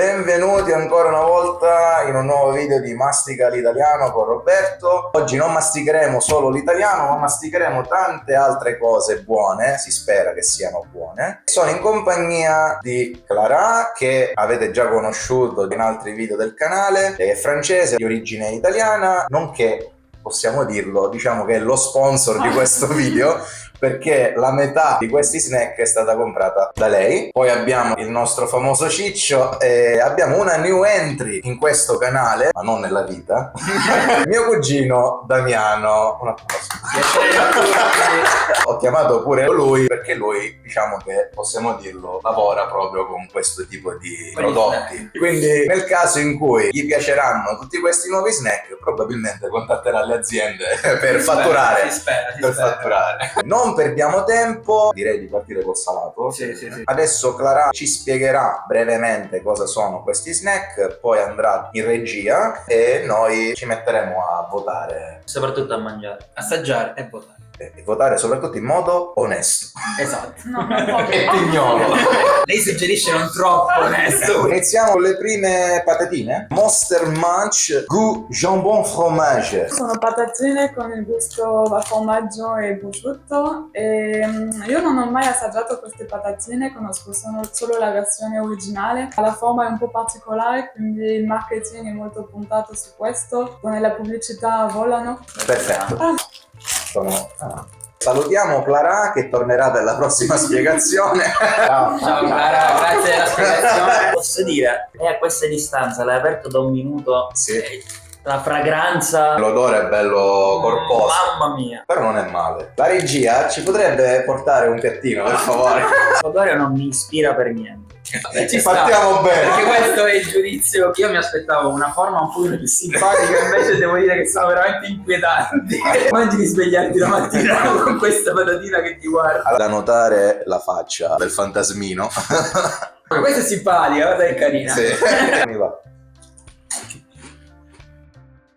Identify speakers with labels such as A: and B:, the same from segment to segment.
A: Benvenuti ancora una volta in un nuovo video di Mastica l'Italiano con Roberto. Oggi non masticheremo solo l'italiano, ma masticheremo tante altre cose buone, si spera che siano buone. Sono in compagnia di Clara, che avete già conosciuto in altri video del canale, è francese di origine italiana, nonché, possiamo dirlo, diciamo che è lo sponsor di questo video, perché la metà di questi snack è stata comprata da lei. Poi abbiamo il nostro famoso Ciccio e abbiamo una new entry in questo canale, ma non nella vita, mio cugino Damiano. Un applauso. Ho chiamato pure lui perché lui, diciamo che possiamo dirlo, lavora proprio con questo tipo di prodotti. Quindi nel caso in cui gli piaceranno tutti questi nuovi snack, probabilmente contatterà le aziende per fatturare.
B: Si spera.
A: Fatturare. Non perdiamo tempo, direi di partire col salato.
B: Sì.
A: Adesso Clara ci spiegherà brevemente cosa sono questi snack, poi andrà in regia e noi ci metteremo a votare.
C: Soprattutto a mangiare,
B: Assaggiare e votare.
A: E votare soprattutto in modo onesto.
B: Esatto.
A: E pignolo.
B: Lei suggerisce non troppo onesto.
A: Iniziamo con le prime patatine. Monster Munch Goût Jambon Fromage.
D: Sono patatine con il gusto a formaggio e prosciutto e io non ho mai assaggiato queste patatine, conosco solo la versione originale. La forma è un po' particolare, quindi il marketing è molto puntato su questo, nella pubblicità volano.
A: Perfetto. Salutiamo Clara che tornerà per la prossima spiegazione.
B: Ciao Clara, grazie della spiegazione.
C: Posso dire, è a questa distanza, l'hai aperto da un minuto,
A: Sì.
C: la fragranza,
A: L'odore è bello corposo.
C: mamma mia.
A: Però non è male. La regia ci potrebbe portare un piattino, per favore?
C: L'odore non mi ispira per niente.
A: Ci partiamo bene.
B: Perché questo è il giudizio. Io mi aspettavo una forma un po' più simpatica, invece devo dire che sono veramente inquietanti. Immagini svegliarti la mattina con questa patatina che ti guarda.
A: Da notare la faccia del fantasmino.
B: Ma questa è simpatica, guarda che carina.
A: Sì. Mi va.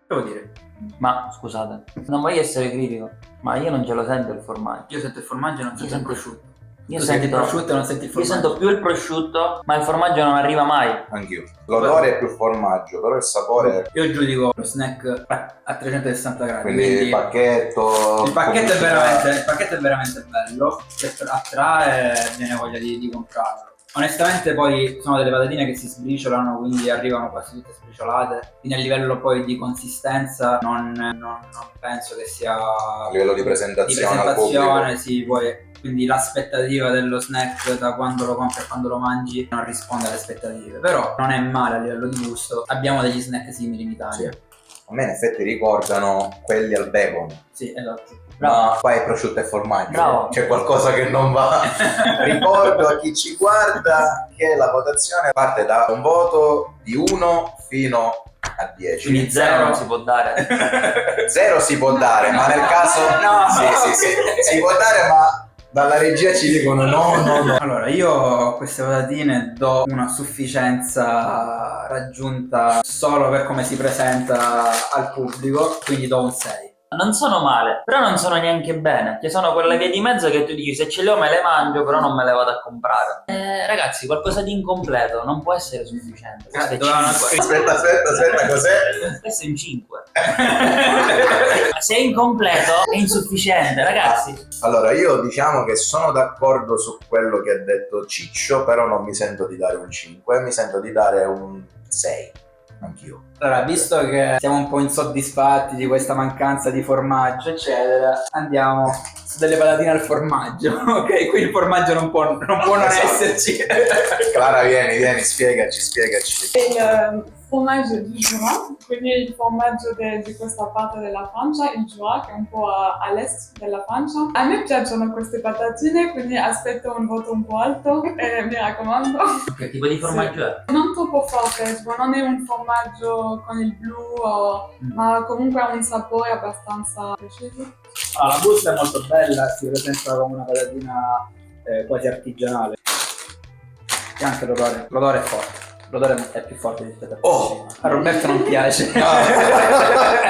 B: Devo dire,
C: Ma scusate, non voglio essere critico, ma io non ce lo sento il formaggio.
B: io sento il formaggio e non sento il prosciutto.
C: Io
B: Tu senti il
C: sento,
B: prosciutto e non senti il
C: io
B: formaggio.
C: sento più il prosciutto, ma il formaggio non arriva mai.
A: Anch'io. L'odore è più formaggio, però il sapore.
B: Io giudico lo snack a 360 gradi.
A: Quindi pacchetto.
B: il pacchetto è veramente bello, che attrae e viene voglia di comprarlo. Onestamente poi sono delle patatine che si sbriciolano, quindi arrivano quasi tutte sbriciolate. Quindi a livello poi di consistenza non penso che sia
A: A livello di presentazione al pubblico.
B: sì, poi quindi l'aspettativa dello snack da quando lo compri a quando lo mangi non risponde alle aspettative, però non è male a livello di gusto. Abbiamo degli snack simili in Italia.
A: Sì. A me in effetti ricordano quelli al bacon.
B: Sì, esatto.
A: Ma qua è prosciutto e formaggio.
C: Bravo.
A: C'è qualcosa che non va. Ricordo a chi ci guarda che la votazione parte da un voto di 1 fino a 10.
C: Quindi zero non si può dare.
A: 0 si può dare, ma nel caso
B: No.
A: sì, si può dare, ma dalla regia ci dicono no.
B: Allora, io a queste patatine do una sufficienza raggiunta solo per come si presenta al pubblico, quindi do un 6.
C: Non sono male, però non sono neanche bene. Ci sono quelle vie di mezzo che tu dici se ce le ho me le mangio, però non me le vado a comprare. Ragazzi, qualcosa di incompleto non può essere sufficiente. Questo è
B: Dovevano
C: 5.
A: Aspetta, cos'è?
C: Questo è un 5. Se è incompleto è insufficiente, ragazzi.
A: Allora, io diciamo che sono d'accordo su quello che ha detto Ciccio, però non mi sento di dare un 5, mi sento di dare un 6. Anch'io.
B: Allora, visto che siamo un po' insoddisfatti di questa mancanza di formaggio, eccetera, andiamo su delle patatine al formaggio, ok? Qui il formaggio non può non esserci.
A: Clara, vieni, spiegaci.
D: Il formaggio di Jura, quindi il formaggio di questa parte della Francia, il Jura, che è un po' all'est della Francia. A me piacciono queste patatine, quindi aspetto un voto un po' alto e mi raccomando.
C: Che tipo di formaggio è?
D: Non troppo forte, tipo non è un formaggio con il blu, ma comunque ha un sapore abbastanza preciso.
B: Allora, la busta è molto bella, si presenta come una patatina quasi artigianale. E anche l'odore è forte. L'odore è più forte rispetto a
A: Oh!
B: a Roberto non piace.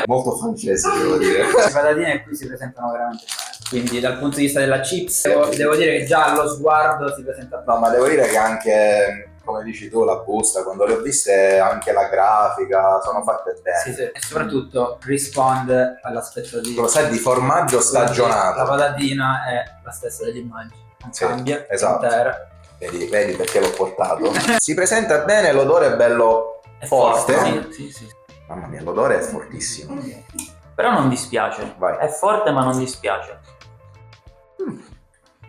A: Molto francese, devo dire.
B: Le patatine qui si presentano veramente bene. Quindi dal punto di vista della chips devo dire che già allo sguardo si presenta bene.
A: No, ma devo dire che anche come dici tu, la busta, quando le ho viste, anche la grafica, sono fatte bene.
B: Sì, sì. E soprattutto risponde all'aspettativa.
A: Lo sai, di formaggio
B: La
A: stagionato.
B: patatina è la stessa delle immagini, non
A: Sì,
B: cambia,
A: esatto.
B: intera.
A: Vedi perché l'ho portato. Si presenta bene, l'odore è bello
C: È
A: forte.
C: sì.
A: Mamma mia, l'odore è fortissimo.
C: Però non dispiace.
A: Vai.
C: È forte ma non dispiace.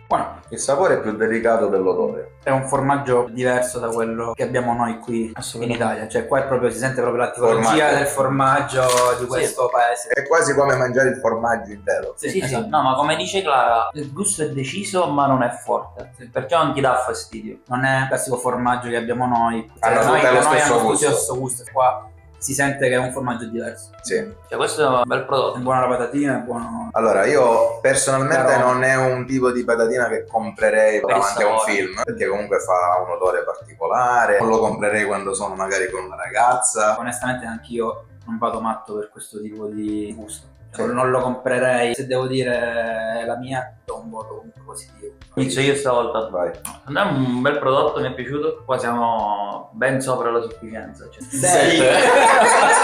B: Buono.
A: Il sapore è più delicato dell'odore.
B: È un formaggio diverso da quello che abbiamo noi qui in Italia, cioè qua è proprio, si sente proprio la tipologia
A: Formaggio.
B: del formaggio di questo paese.
A: È quasi come mangiare il formaggio intero.
C: Sì,
B: esatto.
C: no, ma come dice Clara, il gusto è deciso ma non è forte. Perciò non ti dà fastidio.
B: Non è il classico formaggio che abbiamo noi.
A: Hanno
B: Noi-
A: tutte lo
B: noi
A: stesso
B: hanno tutti
A: gusto.
B: lo stesso gusto. Qua si sente che è un formaggio diverso.
A: Sì.
C: Cioè questo è un bel
B: È
C: prodotto.
B: buona la patatina, è buono.
A: Allora, io personalmente
B: Però-
A: non è un tipo di patatina che comprerei
C: Per il
A: davanti a un
C: sapore.
A: film, perché comunque fa un odore particolare. Non lo comprerei quando sono magari con una ragazza.
B: Onestamente anch'io non vado matto per questo tipo di gusto.
A: Sì.
B: Non lo comprerei. Se devo dire la mia, do un voto comunque positivo.
C: Inizio io stavolta.
A: Vai.
C: Non è un bel prodotto, mi è piaciuto. Qua siamo ben sopra la sufficienza. Cioè,
B: Sei.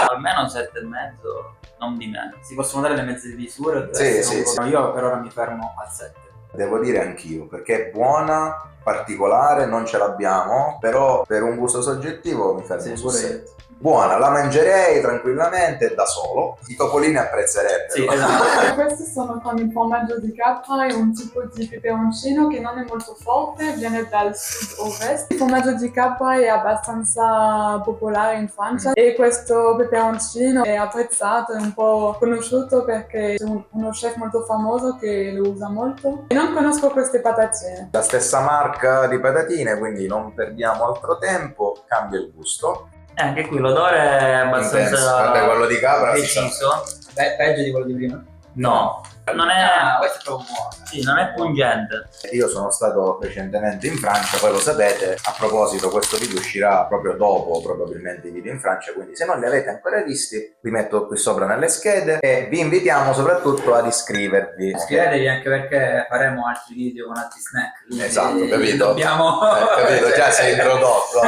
C: almeno 7,5, non di meno.
B: Si possono dare le mezze misure? o deve
A: Sì,
B: essere
A: sì,
B: un
A: sì.
B: po'? Io per ora mi fermo al 7.
A: Devo dire anch'io, perché è buona, particolare, non ce l'abbiamo, però per un gusto soggettivo mi fermo
B: Sì,
A: su
B: pure
A: 7. Buona, la mangerei tranquillamente da solo. I topolini apprezzerebbero.
B: Sì, esatto.
D: Questi sono con il formaggio di capra e un tipo di peperoncino che non è molto forte, viene dal sud-ovest. Il formaggio di capra è abbastanza popolare in Francia e questo peperoncino è apprezzato, è un po' conosciuto perché c'è uno chef molto famoso che lo usa molto. E non conosco queste patatine.
A: La stessa marca di patatine, quindi non perdiamo altro tempo, cambia il gusto.
C: Anche qui l'odore è
A: Intenso.
C: abbastanza
A: Vabbè, quello di capra si sa.
C: preciso.
B: Peggio di quello di prima.
C: No, non è,
B: Questo è proprio buono.
C: sì, non è pungente.
A: Io sono stato recentemente in Francia, poi lo sapete. A proposito, questo video uscirà proprio dopo probabilmente i video in Francia, quindi se non li avete ancora visti, vi metto qui sopra nelle schede e vi invitiamo soprattutto ad iscrivervi.
B: Iscrivetevi anche perché faremo altri video con altri snack. quindi
A: Esatto, capito?
B: Dobbiamo...
A: Capito, già sei introdotto.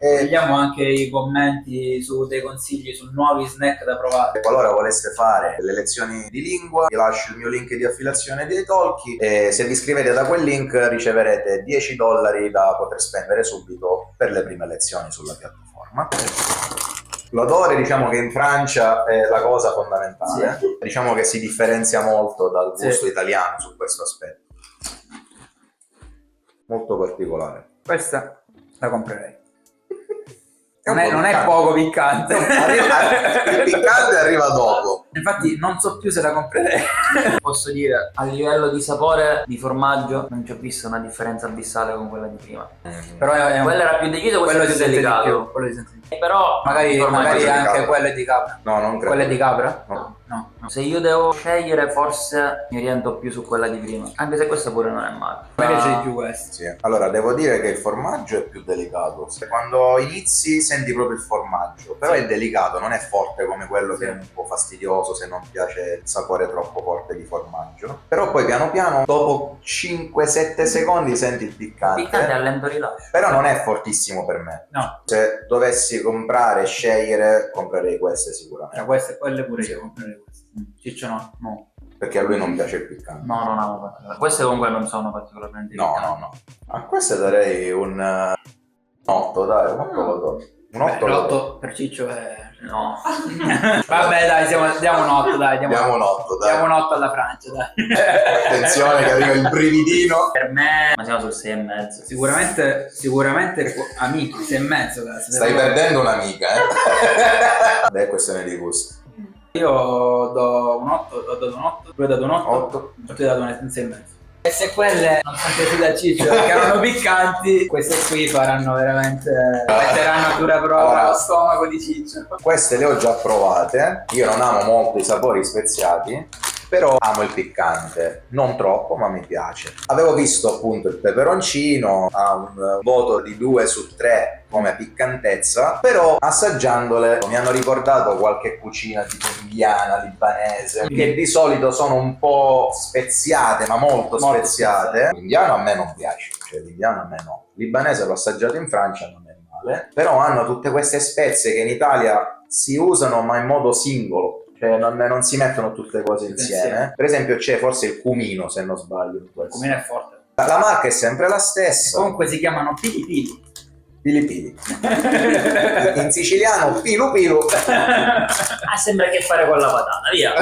B: Vediamo anche i commenti su dei consigli su nuovi snack da provare.
A: Qualora voleste fare le lezioni di lingua, vi lascio il mio link di affiliazione dei Talki e se vi iscrivete da quel link riceverete $10 da poter spendere subito per le prime lezioni sulla piattaforma. L'odore, diciamo che in Francia è la cosa fondamentale.
B: Sì.
A: Diciamo che si differenzia molto dal gusto
B: Sì.
A: italiano su questo aspetto. Molto particolare.
B: Questa la comprerei.
A: È un
B: Non
A: po'
B: è
A: piccante.
B: poco piccante.
A: Il piccante arriva dopo.
B: Infatti non so più se la comprerei.
C: Posso dire, a livello di sapore, di formaggio, non ci ho visto una differenza abissale con quella di prima.
B: Però è un...
C: Quella era più deciso, quella
B: quello
C: è
B: si
C: più
B: sente di
C: delicato.
B: più. Quello si sente di più.
C: Però
B: Magari
A: formaggio di
B: anche
A: capra.
B: quelle di capra.
A: No, non credo.
B: Quelle di capra?
A: No.
B: No.
C: se io devo scegliere, forse mi oriento più su quella di prima. Anche se questa pure non è male.
B: Mi piace di più questo.
A: Sì. Allora, devo dire che il formaggio è più delicato. Quando inizi senti proprio il formaggio, però è delicato, non è forte come quello che è un po' fastidioso se non piace il sapore troppo forte di formaggio. Però poi piano piano, dopo 5-7 secondi, senti il piccante.
C: Piccante a lento rilascio.
A: Però non è fortissimo per me.
B: No,
A: Se dovessi comprare e scegliere, comprerei queste sicuramente.
B: queste, quelle pure io comprerei queste. Ciccio no.
A: Perché a lui non piace il piccante.
C: No, non amo particolarmente. Queste comunque non sono particolarmente
A: No. A queste darei un 8, dai, un 8 lo do. Un 8 lo do.
B: L'8 per Ciccio è...
C: No.
B: Vabbè dai, diamo un 8 dai.
A: Diamo un 8, dai.
B: Diamo un 8 alla Francia dai.
A: Attenzione che arriva il brividino.
C: Per me siamo sul 6,5.
B: Sicuramente amici, 6,5 dai.
A: Stai perdendo un'amica, eh? Beh, è questione di gusto.
B: Io do un 8, ho dato un 8, tu hai dato un 8,
A: 8.
B: tu hai dato un 6,5. E se quelle non sono piaciute a Ciccio perché erano piccanti, queste qui faranno veramente... metteranno a dura prova
A: Allora,
B: lo stomaco di Ciccio.
A: Queste le ho già provate. Io non amo molto i sapori speziati, però amo il piccante. Non troppo, ma mi piace. Avevo visto appunto il peperoncino, ha un voto di 2 su 3 come piccantezza, però assaggiandole mi hanno ricordato qualche cucina tipo indiana, libanese, che di solito sono un po' speziate, ma molto speziate. L'indiano a me non piace, cioè l'indiano a me no. Libanese l'ho assaggiato in Francia, non è male, però hanno tutte queste spezie che in Italia si usano ma in modo singolo, cioè non si mettono tutte le cose insieme. Per esempio c'è forse il cumino, se non sbaglio.
B: Il cumino è forte.
A: La marca è sempre la stessa.
B: Comunque si chiamano pili pili.
A: Pili pili. In siciliano pilu pilu.
C: Ah, sembra che fare con la patata, via.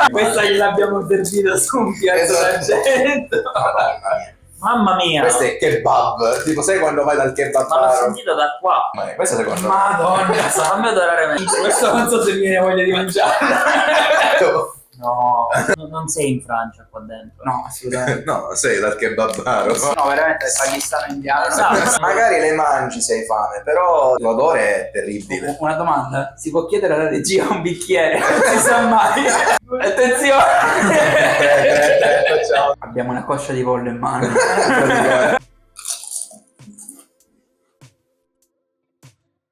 B: Questa gliel'abbiamo servita su un piatto d'argento.
A: Madonna mia.
C: Mamma mia.
A: Questo è kebab. Tipo, sai quando vai dal kebab?
C: Ma l'ho sentito da qua.
A: Questo secondo me.
B: Madonna,
C: Fammi odorare meglio.
B: questo non so se mi viene voglia di mangiare.
C: No, non sei in Francia qua dentro.
B: No, assolutamente.
A: No, sei dal kebabaro.
B: No, veramente è pakistano indiano.
C: Esatto.
A: Magari le mangi se hai fame, però l'odore è terribile.
B: Una domanda, si può chiedere alla regia un bicchiere? Non si sa mai. Attenzione!
A: Ciao.
B: Abbiamo una coscia di pollo in mano.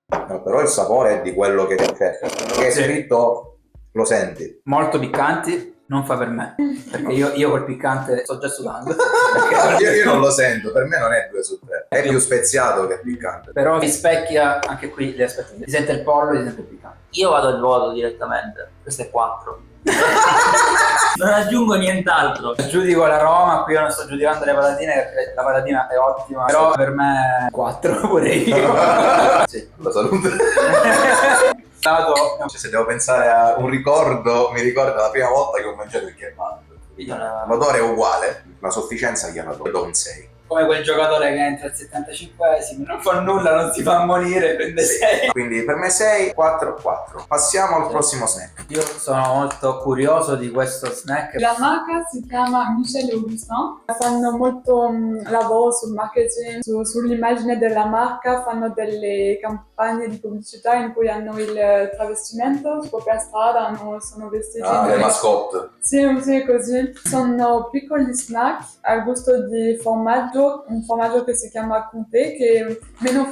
A: No, però il sapore è di quello che c'è. Che è scritto, lo senti.
B: Molto piccanti, non fa per me. Perché io col piccante sto già sudando.
A: Io non lo sento, per me non è 2 su 3. È più speziato che piccante.
B: Però rispecchia anche qui le aspettative. Si sente il pollo, si sente il piccante.
C: Io vado al voto direttamente. Questo è 4. Non aggiungo nient'altro.
B: Giudico l'aroma, qui io non sto giudicando le patatine, perché la patatina è ottima. Però per me 4 pure io. Sì.
A: La salute.
B: Stato
A: Cioè, se devo pensare a un ricordo, mi ricordo la prima volta che ho mangiato il kebab. L'odore è uguale, la sofficienza gliela do un 6.
B: come quel giocatore che entra al 75esimo, non fa nulla, non si fa ammonire, prende 6.
A: Quindi per me 6, 4, 4. Passiamo al prossimo snack.
B: Io sono molto curioso di questo snack.
D: La marca si chiama Michel et Augustin, fanno molto lavoro sul marketing, sull'immagine della marca, fanno delle campagne di pubblicità in cui hanno il travestimento, tipo per strada sono vestiti
A: Le mascotte.
D: Sì, così. Sono piccoli snack al gusto di formaggio, un formaggio che si chiama Comté, che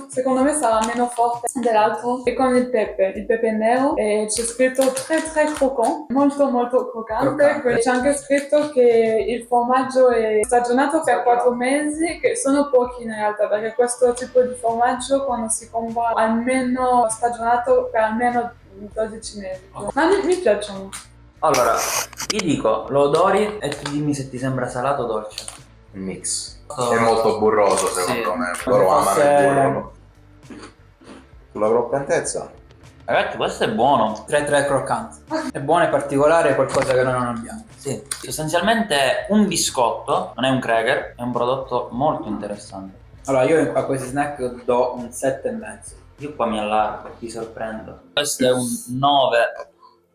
D: secondo me sarà meno forte dell'altro, e con il pepe nero, e c'è scritto très croquant, molto croccante. C'è anche scritto che il formaggio è stagionato per 4 mesi, che sono pochi in realtà, perché questo tipo di formaggio quando si compra almeno stagionato per almeno 12 mesi. Ma mi piacciono.
C: Allora, ti dico, lo odori e tu dimmi se ti sembra salato o dolce.
A: Un mix. È molto burroso secondo me.
B: Come
A: Loro amano
B: fosse-
A: il burro. Sulla croccantezza?
C: Ragazzi, questo è buono.
B: 3 croccante. È buono e particolare, è qualcosa che noi non abbiamo.
C: Sì, sostanzialmente un biscotto, non è un cracker, è un prodotto molto interessante.
B: Allora, io a questi snack do un 7,5.
C: Io qua mi allargo, ti sorprendo. Questo è un 9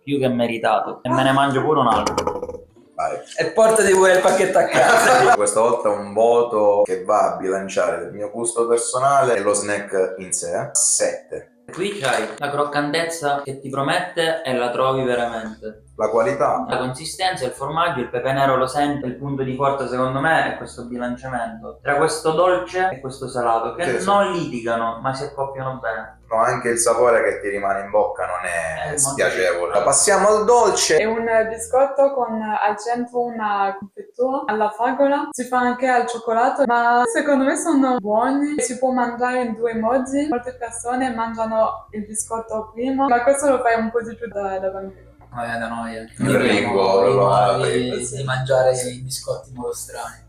C: più che meritato e me ne mangio pure un altro.
A: Vai.
B: E portati pure il pacchetto a casa.
A: Questa volta un voto che va a bilanciare il mio gusto personale e lo snack in sé. 7.
C: Qui c'hai la croccantezza che ti promette e la trovi veramente.
A: La qualità?
C: La consistenza, il formaggio, il pepe nero lo sente, il punto di forza secondo me è questo bilanciamento tra questo dolce e questo salato che
A: Sì,
C: non litigano ma si accoppiano bene.
A: No, anche il sapore che ti rimane in bocca non è
C: Molto
A: spiacevole. Passiamo al dolce.
D: È un biscotto con al centro una confettura alla fragola, si fa anche al cioccolato, ma secondo me sono buoni, si può mangiare in 2 modi. Molte persone mangiano il biscotto prima, ma questo lo fai un po' di più da bambino.
B: Da noi.
A: Il Ringo lo apri.
B: di mangiare i biscotti in modo strano.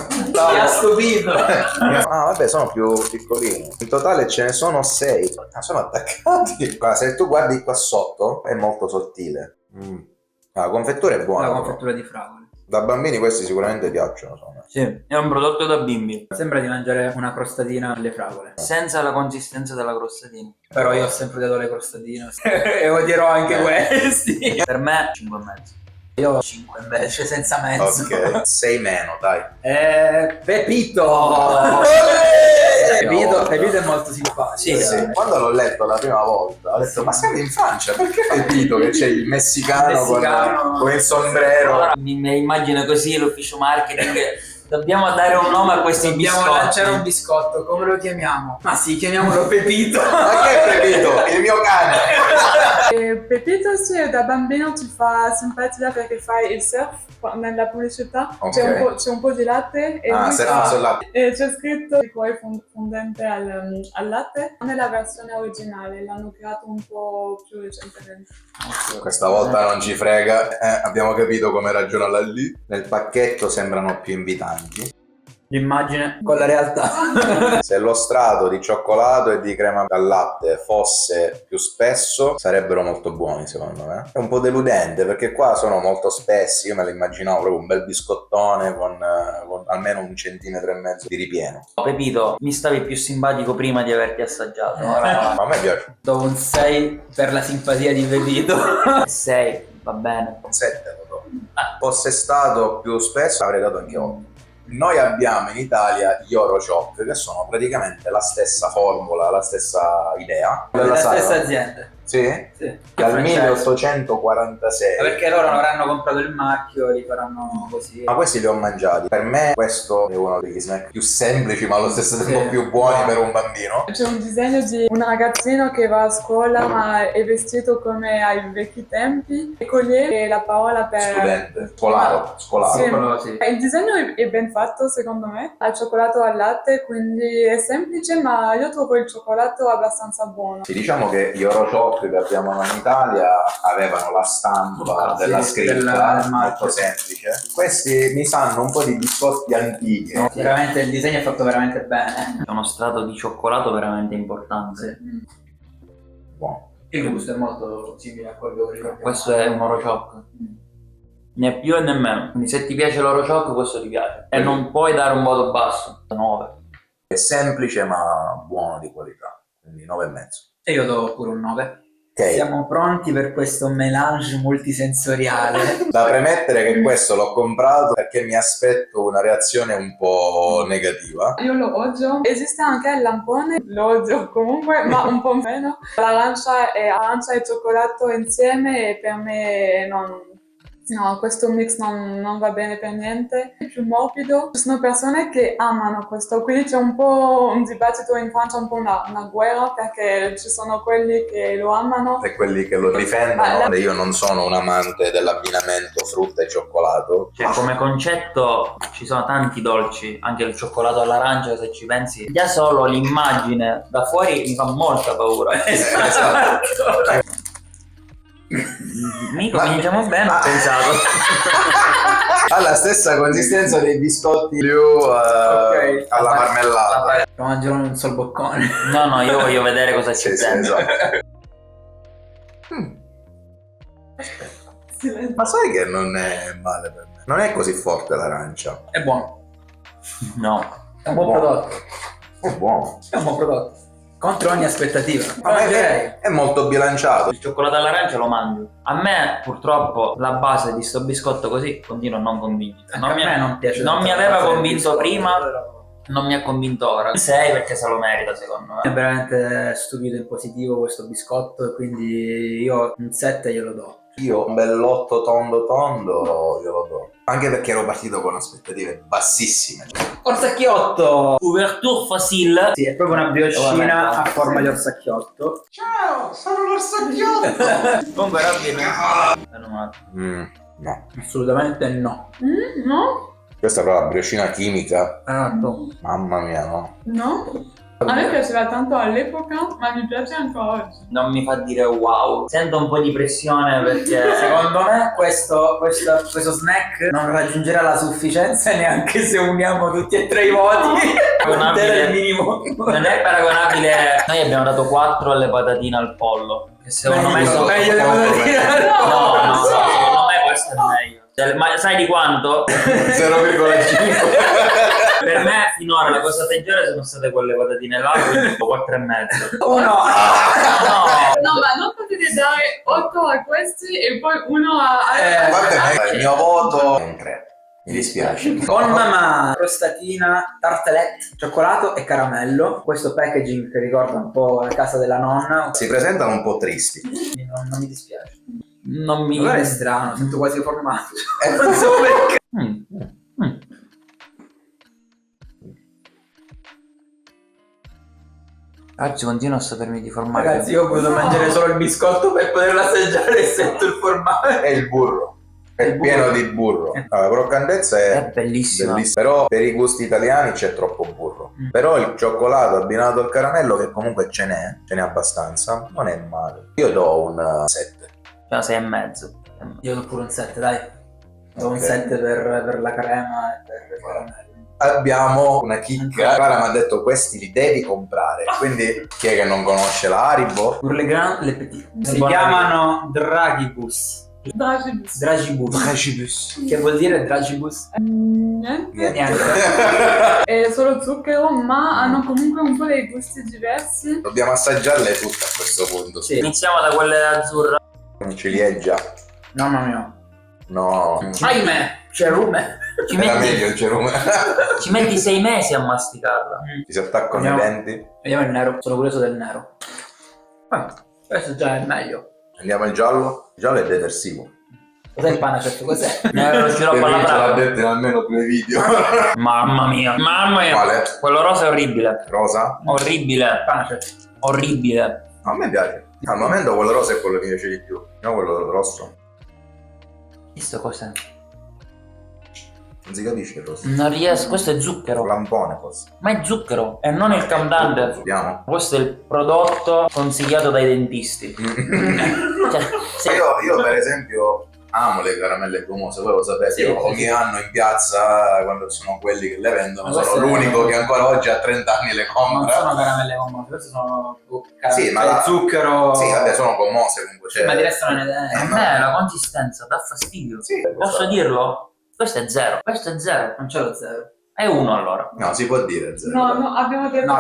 A: Mi
B: ha stupito.
A: Ah, vabbè, sono più piccolini. In totale ce ne sono 6. Sono attaccati. Guarda, se tu guardi qua sotto, è molto sottile. La confettura è buona.
B: La
A: però.
B: confettura di fragole.
A: Da bambini questi sicuramente piacciono. Insomma.
C: Sì, è un prodotto da bimbi,
B: Sembra di mangiare una crostatina alle fragole.
C: senza la consistenza della crostatina.
B: Però io ho sempre dato le crostatine e odierò anche questi.
C: Per me 5,5.
B: Io ho 5 invece, senza mezzo.
A: Ok, 6 meno, dai.
B: Pepito! Pepito è molto simpatico.
C: Sì,
A: Sì, quando l'ho letto la prima volta ho detto ma siamo in Francia, perché Pepito che c'è il messicano,
B: Messicano.
A: con il sombrero?
C: Allora, mi immagino così l'ufficio marketing Dobbiamo dare un nome a questi
B: Dobbiamo
C: biscotti.
B: lanciare un biscotto, come lo chiamiamo? Ma sì, chiamiamolo Pepito.
A: Ma che è Pepito? Il mio cane!
D: E Pepito sì, da bambino ti fa simpatia perché fai il surf nella pubblicità,
A: Ok.
D: c'è un po' di latte e
A: Ah,
D: lui
A: serve sul latte.
D: e c'è scritto liquore fondente al latte. Non è la versione originale, l'hanno creato un po' più recentemente.
A: Questa volta non ci frega, abbiamo capito come ragiona la lì. Nel pacchetto sembrano più invitanti.
B: L'immagine con la realtà.
A: Se lo strato di cioccolato e di crema al latte fosse più spesso, sarebbero molto buoni secondo me. È un po' deludente perché qua sono molto spessi, io me lo immaginavo proprio un bel biscottone con almeno 1,5 centimetri di ripieno.
C: Pepito, mi stavi più simpatico prima di averti assaggiato. Ora
A: Ma a me piace.
B: Do un 6 per la simpatia di Pepito.
C: 6, va bene.
A: Un 7 lo do. Fosse stato più spesso avrei dato anche 8. Noi abbiamo in Italia gli Orochoc, che sono praticamente la stessa formula, la stessa idea.
B: Della
A: saga.
B: stessa azienda.
A: Sì?
B: Sì.
A: Dal
B: Francese.
A: 1846.
B: Perché loro non avranno comprato il marchio e li faranno così.
A: Ma questi li ho mangiati. Per me questo è uno degli snack più semplici ma allo stesso tempo
B: Sì.
A: più buoni per un bambino.
D: C'è un disegno di un ragazzino che va a scuola ma è vestito come ai vecchi tempi e con lei è la parola per...
A: Studente, scolaro.
D: Sì.
B: Quello sì.
D: Il disegno è ben fatto secondo me, al cioccolato al latte, quindi è semplice ma io trovo il cioccolato abbastanza buono.
A: Sì, diciamo che gli Orochoc che abbiamo noi in Italia avevano la stampa
B: Sì,
A: della scritta
B: del
A: molto
B: marchio.
A: semplice. Questi mi sanno un po' di biscotti antichi.
B: Sì, veramente il disegno è fatto veramente bene.
C: È uno strato di cioccolato veramente importante.
A: Buono.
B: Il gusto è molto simile a quello che ricordiamo.
C: Questo è un Orochoc. Né più e né meno. Quindi se ti piace l'Orochoc, questo ti piace. E non puoi dare un voto basso. 9.
A: È semplice ma buono di qualità, quindi 9,5.
B: E io do pure un 9.
A: Ok,
B: Siamo pronti per questo melange multisensoriale.
A: da premettere che questo l'ho comprato perché mi aspetto una reazione un po' negativa.
D: Io lo odio. Esiste anche il lampone, lo odio comunque, ma un po' meno. L'arancia e cioccolato insieme e per me non... No, questo mix non va bene per niente. È più morbido. Ci sono persone che amano questo, quindi c'è un po' un dibattito in Francia, un po' una guerra, perché ci sono quelli che lo amano.
A: E quelli che lo difendono. Io non sono un amante dell'abbinamento frutta e cioccolato.
C: Cioè, come concetto ci sono tanti dolci, anche il cioccolato all'arancia, se ci pensi. Già solo l'immagine da fuori mi fa molta paura.
A: Esatto.
C: Mico, cominciamo bene, ho pensato.
A: Ha la stessa consistenza dei biscotti più
B: Ok.
A: alla marmellata.
B: Lo mangerò in un sol boccone.
C: No, io voglio vedere cosa c'è
A: Sì, sì,
C: dentro.
A: esatto.
D: Silenzio.
A: Ma sai che non è male per me? Non è così forte l'arancia.
B: È buono.
C: No.
B: È un buon
A: Buono.
B: prodotto.
A: È buono.
B: È un buon prodotto. Contro ogni aspettativa.
A: Ma è molto bilanciato.
C: Il cioccolato all'arancia lo mangio. A me, purtroppo, la base di sto biscotto così continua a non convincere.
B: Anche a me non piace
C: non
B: tanto
C: mi
B: la
C: aveva
B: base del
C: convinto
B: biscotto,
C: prima,
B: però
C: non mi ha convinto ora. 6 perché se lo merita, secondo
B: è
C: me.
B: veramente stupido in positivo questo biscotto e quindi io un 7 glielo do.
A: Io un bell'otto tondo glielo do. Anche perché ero partito con aspettative bassissime.
B: Orsacchiotto!
C: Ouverture facile.
B: Sì, è proprio una brioscina
C: Vabbè,
B: a forma di orsacchiotto.
A: Ciao, sono l'orsacchiotto!
C: Comunque, Robby, meno male.
A: No.
B: Assolutamente no.
D: No?
A: Questa è proprio la brioscina chimica.
B: No.
A: Mamma mia, no.
D: No? A me piaceva tanto all'epoca, ma mi piace ancora oggi.
C: Non mi fa dire wow. Sento un po' di pressione perché
B: Secondo me questo snack non raggiungerà la sufficienza neanche se uniamo tutti e tre i voti.
C: Paragonabile.
B: Il minimo.
C: non è paragonabile. Noi abbiamo dato 4 alle patatine al pollo. Che secondo me
B: Meglio,
C: sono
B: meglio
A: poco
B: devo
A: meglio.
B: dire.
C: No,
D: sì.
C: secondo me questo è meglio. Ma sai di quanto?
A: 0,5.
C: Per me finora la cosa peggiore sono state quelle patatine là, quindi 4,5.
B: Uno.
C: No,
D: No, ma non potete dare 8 a questi e poi uno a...
A: Va bene, il mio voto è un 3. Mi dispiace.
B: Con mamma, crostatina, tartelette, cioccolato e caramello. Questo packaging che ricorda un po' la casa della nonna.
A: Si presentano un po' tristi.
B: Non mi dispiace.
C: non mi...
B: Allora è strano, sento quasi formaggio.
A: Eh,
B: Non so perché.
C: Oggi continuo a sapermi di formaggio.
B: Ragazzi, io ho voluto mangiare solo il biscotto per poterlo assaggiare e sento il formaggio.
A: È il burro. È
B: Il burro.
A: pieno di burro. La croccantezza
C: È
A: è
C: bellissima.
A: bellissima. Però per i gusti italiani c'è troppo burro. Però il cioccolato abbinato al caramello, che comunque ce n'è abbastanza, non è male. Io do un 7.
C: Cioè 6,5.
B: Io do pure un 7, dai. Do un
A: Ok.
B: 7 per la crema e per il caramello.
A: Abbiamo una chicca. Clara mi ha detto questi li devi comprare. Quindi chi è che non conosce la Haribo?
B: Pour le grand, le petit. Si
C: Buona
B: chiamano Dragibus.
D: Dragibus.
B: Dragibus. Che vuol dire Dragibus?
D: Niente.
B: Niente.
D: È solo zucchero, ma hanno comunque un po' dei gusti diversi.
A: Dobbiamo assaggiarle tutte a questo punto.
B: Sì.
C: Iniziamo da quelle azzurre.
A: Non ciliegia.
B: Mamma mia.
A: No.
B: Ahimè, c'è rume.
C: Ci
A: Era
C: metti,
A: meglio il cerume.
C: ci metti 6 mesi a masticarla.
A: Ti si attaccano i
B: Andiamo.
A: denti.
B: Vediamo il nero, sono curioso del nero. Questo già è meglio.
A: Andiamo al giallo. Il giallo è detersivo.
B: Cos'è il panacetto? Cos'è?
C: Lo sciroppo alla
A: Ce l'ha
C: praga.
A: detto in almeno 2 video.
C: Mamma mia. Mamma mia.
A: Quale?
C: Quello rosa è orribile.
A: Rosa?
C: Orribile.
B: Panacetto.
C: Orribile.
A: A me piace. Al momento quello rosa è quello che mi piace di più. No, quello rosso.
C: Visto cos'è?
A: Non si capisce il rosso.
C: Non riesco. Questo è zucchero.
A: Lampone forse.
C: Ma è zucchero. E non il cantante.
A: Vediamo.
C: Questo è il prodotto consigliato dai dentisti. Cioè, se-
A: Io per esempio amo le caramelle gomose, voi lo sapete,
B: Sì,
A: io
B: sì,
A: ogni
B: sì.
A: anno in piazza, quando ci sono quelli che le vendono,
B: Ma
A: sono
B: queste-
A: l'unico che ancora oggi a 30 anni le
B: Non
A: compra.
B: sono caramelle gommose, queste sono
A: Sì, ma
B: cioè,
A: la-
B: zucchero.
A: Sì, vabbè, sono gommose comunque. Cioè...
B: Ma di resto non
C: a
B: è.
C: me la consistenza dà fastidio.
A: Sì,
C: Posso dirlo? Questo è 0. Questo è 0.
B: Non c'è lo zero.
C: È 1 allora.
A: No, si può dire zero.
D: No, no, abbiamo detto.
B: No,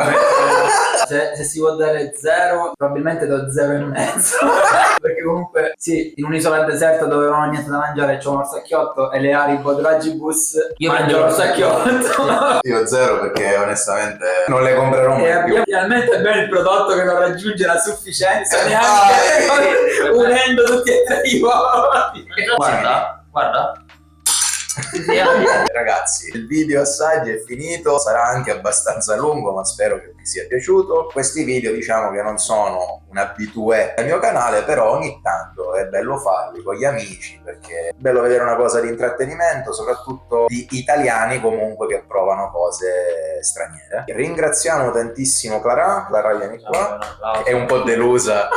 B: se si vuol dare zero, probabilmente do 0,5. Perché comunque, sì, in un'isola deserta dove non ho niente da mangiare, c'ho un orsacchiotto e le Haribo Dragibus.
C: Io
B: mangio
C: prendo
B: l'orsacchiotto.
A: Io zero perché onestamente non le comprerò
B: E
A: mai
B: abbiamo
A: più.
B: finalmente bene il prodotto che non raggiunge la sufficienza neanche unendo tutti e tre i voti.
C: Guarda, guarda.
A: Ragazzi, il video assaggi è finito, sarà anche abbastanza lungo, ma spero che vi sia piaciuto. Questi video diciamo che non sono un abitué al mio canale, però ogni tanto è bello farli con gli amici, perché è bello vedere una cosa di intrattenimento, soprattutto di italiani comunque che provano cose straniere. Ringraziamo tantissimo Clara, vieni qua, è un po' delusa.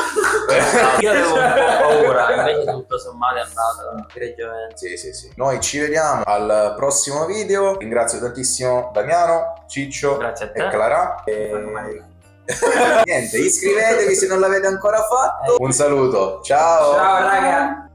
C: Io avevo un po' paura, invece tutto sommato è andata egregiamente.
A: Sì. Noi ci vediamo al prossimo video. Ringrazio tantissimo Damiano, Ciccio
C: Grazie a
A: e
C: te.
A: Clara. Niente, iscrivetevi se non l'avete ancora fatto. Un saluto, ciao.
B: Ciao raga.